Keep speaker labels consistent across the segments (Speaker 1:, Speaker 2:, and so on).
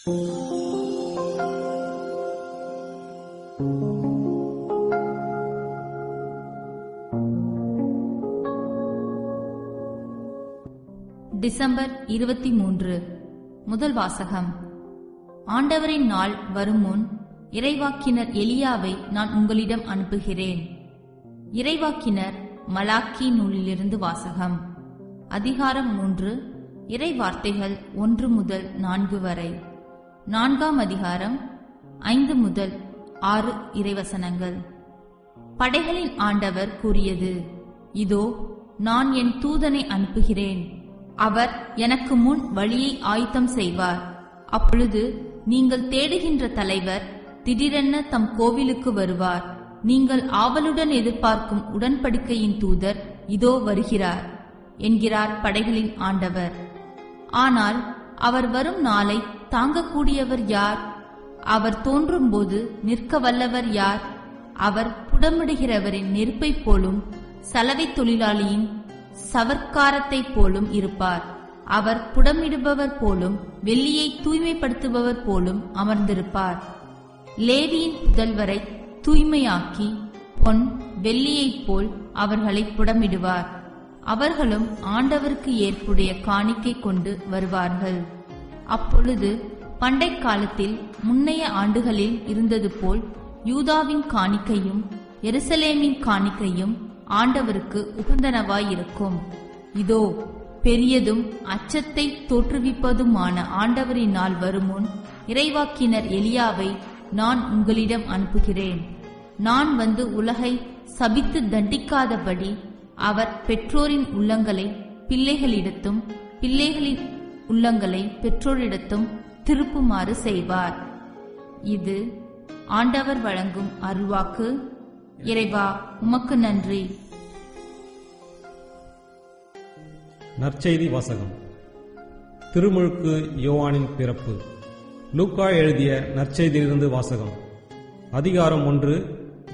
Speaker 1: December 23. முதல் வாசகம். ஆண்டவரின் நாள் வரும் முன் இறைவாக்கினர் எலியாவை நான் உங்களிடம் அனுப்புகிறேன். இறைவாக்கினர் மலாக்கி நூலிலிருந்து வாசகம். அதிகாரம் 3, இறை வார்த்தைகள் 1 முதல் 4 வரை. 4ஆம் அதிகாரம் 5 முதல் 6 இறைவசனங்கள். படைகளின் ஆண்டவர் கூறியது: இதோ, நான் என் தூதனை அனுப்புகிறேன். அவர் எனக்கு முன் வழியை ஆயத்தம் செய்வார். அப்பொழுது நீங்கள் தேடுகின்ற தலைவர் திடீரென தம் கோவிலுக்கு வருவார். நீங்கள் ஆவலுடன் எதிர்பார்க்கும் உடன்படிக்கையின் தூதர் இதோ வருகிறார் என்கிறார் படைகளின் ஆண்டவர். ஆனால் அவர் வரும் நாளை தாங்கக்கூடியவர் யார்? அவர் தோன்றும்போது நிற்க வல்லவர் யார்? அவர் புடமிடுகிறவரின் நெருப்பைப் போலும் சலவை தொழிலாளியின் சவர்க்காரத்தைப் போலும் இருப்பார். அவர் புடமிடுபவர் போலும் வெள்ளியை தூய்மைப்படுத்துபவர் போலும் அமர்ந்திருப்பார். லேவியின் புதல்வரை தூய்மையாக்கி பொன் வெள்ளியைப் போல் அவர்களை புடமிடுவார். அவர்களும் ஆண்டவருக்கு ஏற்புடைய காணிக்கை கொண்டு வருவார்கள். அப்பொழுது பண்டை காலத்தில் முன்னைய ஆண்டுகளில் இருந்தது போல் யூதாவின் காணிக்கையும் எருசலேமின் காணிக்கையும் ஆண்டவருக்கு உகந்தனவாயிருக்கும். இதோ, பெரியதும் அச்சத்தை தோற்றுவிப்பதுமான ஆண்டவரின் நாள் வருமுன் இறைவாக்கினர் எலியாவை நான் உங்களிடம் அனுப்புகிறேன். நான் வந்து உலகை சபித்து தண்டிக்காதபடி அவர் பெற்றோரின் உள்ளங்களை பிள்ளைகளிடத்தும் பிள்ளைகளின் உள்ளங்களை பெற்றோரிடத்தும் திருப்புமாறு செய்வார். இது ஆண்டவர் வழங்கும் அருள்வாக்கு. இறைவா, உமக்கு நன்றி.
Speaker 2: நற்செய்தி வாசகம். திருமுழுக்கு யோவானின் பிறப்பு. லூக்கா எழுதிய நற்செய்தியிலிருந்து வாசகம். அதிகாரம் 1,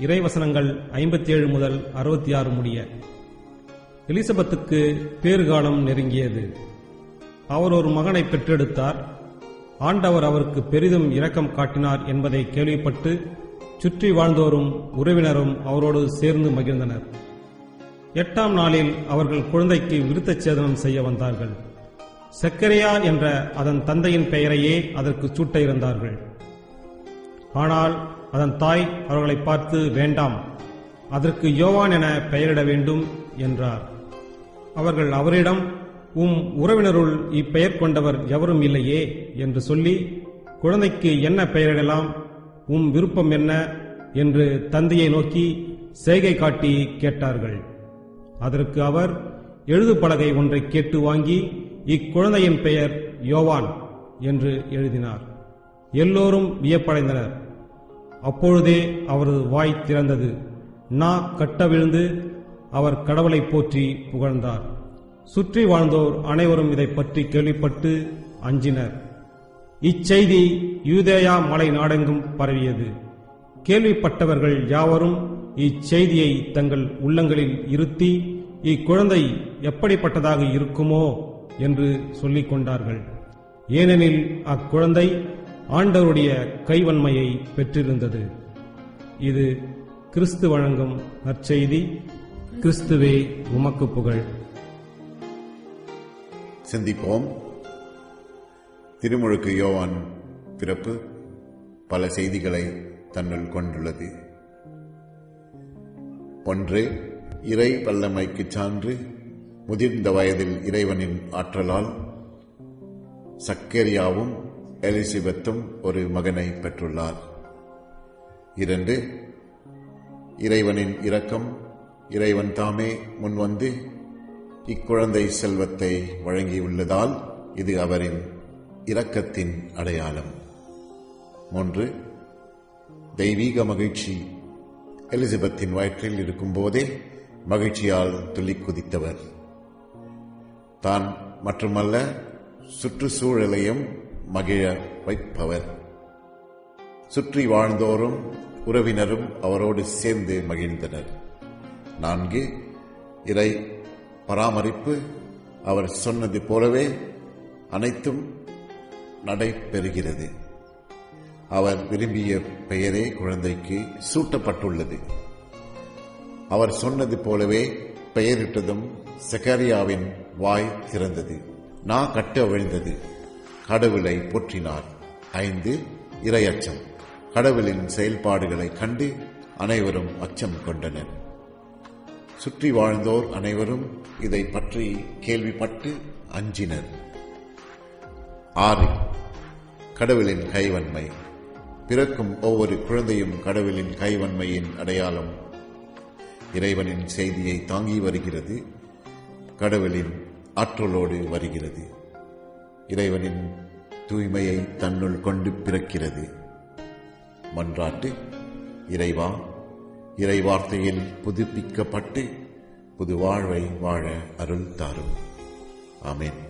Speaker 2: இறைவசனங்கள் 57 முதல் 66 முடிய. எலிசபெத்துக்கு பேறுகாலம் நெருங்கியது. அவர் ஒரு மகனை பெற்றெடுத்தார். ஆண்டவர் அவருக்கு பெரிதும் இரக்கம் காட்டினார் என்பதை கேள்விப்பட்டு சுற்றி வாழ்ந்தோரும் உறவினரும் அவரோடு சேர்ந்து மகிழ்ந்தனர். 8ஆம் நாளில் அவர்கள் குழந்தைக்கு விருத்தச் சேதனம் செய்ய வந்தார்கள். சக்கரியா என்ற அதன் தந்தையின் பெயரையே அதற்கு சூட்ட இருந்தார்கள். ஆனால் அதன் தாய் அவர்களை பார்த்து, வேண்டாம், அதற்கு யோவான் என பெயரிட வேண்டும் என்றார். அவர்கள் அவரிடம், உறவினருள் இப்பெயர் கொண்டவர் எவரும் இல்லையே என்று சொல்லி, குழந்தைக்கு என்ன பெயரிடலாம், விருப்பம் என்ன என்று தந்தையை நோக்கி செய்கை காட்டி கேட்டார்கள். அதற்கு அவர் எழுது பலகை ஒன்றை கேட்டு வாங்கி, இக்குழந்தையின் பெயர் யோவான் என்று எழுதினார். எல்லோரும் வியப்படைந்தனர். அப்பொழுதே அவரது வாய் திறந்தது. நா கட்டவிழ்ந்து அவர் கடவுளை போற்றி புகழ்ந்தார். சுற்றி வாழ்ந்தோர் அனைவரும் இதை பற்றி கேள்விப்பட்டு அஞ்சினர். இச்செய்தி யூதேயா மலை நாடெங்கும் பரவியது. கேள்விப்பட்டவர்கள் யாவரும் இச்செய்தியை தங்கள் உள்ளங்களில் இருத்தி, இக்குழந்தை எப்படிப்பட்டதாக இருக்குமோ என்று சொல்லிக் கொண்டார்கள். ஏனெனில் அக்குழந்தை ஆண்டவருடைய கைவன்மையை பெற்றிருந்தது. இது கிறிஸ்து வழங்கும் நற்செய்தி. கிறிஸ்துவே, உமக்கு புகழ்.
Speaker 3: சிந்திப்போம். திருமுழுக்கு யோவான் பிறப்பு பல செய்திகளை தன்னுள் கொண்டுள்ளது. 1. இறை வல்லமைக்கு சான்று. முதிர்ந்த வயதில் இறைவனின் ஆற்றலால் சக்கரியாவும் எலிசபெத்தும் ஒரு மகனை பெற்றுள்ளார். 2. இறைவனின் இரக்கம். இறைவன் தாமே முன்வந்து இக்குழந்தை செல்வத்தை வழங்கியுள்ளதால் இது அவரின் இரக்கத்தின் அடையாளம். 3. தெய்வீக மகிழ்ச்சி. எலிசபெத்தின் வயிற்றில் இருக்கும் போதே மகிழ்ச்சியால் துள்ளி குதித்தவர். தான் மட்டுமல்ல, சுற்றுச்சூழலையும் மகிழ வைப்பவர். சுற்றி வாழ்ந்தோரும் உறவினரும் அவரோடு சேர்ந்து மகிழ்ந்தனர். 4. இறை பராமரிப்பு. அவர் சொன்னது போலவே அனைத்தும் நடைபெறுகிறது. அவர் விரும்பிய பெயரே குழந்தைக்கு சூட்டப்பட்டுள்ளது. அவர் சொன்னது போலவே பெயரிட்டதும் செகரியாவின் வாய் திறந்தது. நா கட்ட விழுந்தது. கடவுளை போற்றினார். 5. இறையச்சம். கடவுளின் செயல்பாடுகளைக் கண்டு அனைவரும் அச்சம் கொண்டனர். சுற்றி வாழ்ந்தோர் அனைவரும் இதை பற்றி கேள்விப்பட்டு அஞ்சினர். 6. கடவுளின் கைவன்மை. பிறக்கும் ஒவ்வொரு குழந்தையும் கடவுளின் கைவன்மையின் அடையாளம். இறைவனின் செய்தியை தாங்கி வருகிறது. கடவுளின் ஆற்றலோடு வருகிறது. இறைவனின் தூய்மையை தன்னுள் கொண்டு பிறக்கிறது. மன்றாட்டு. இறைவா, இறைவார்த்தையில் புதுப்பிக்கப்பட்டு புது வாழ்வை வாழ அருள் தாரும். ஆமென்.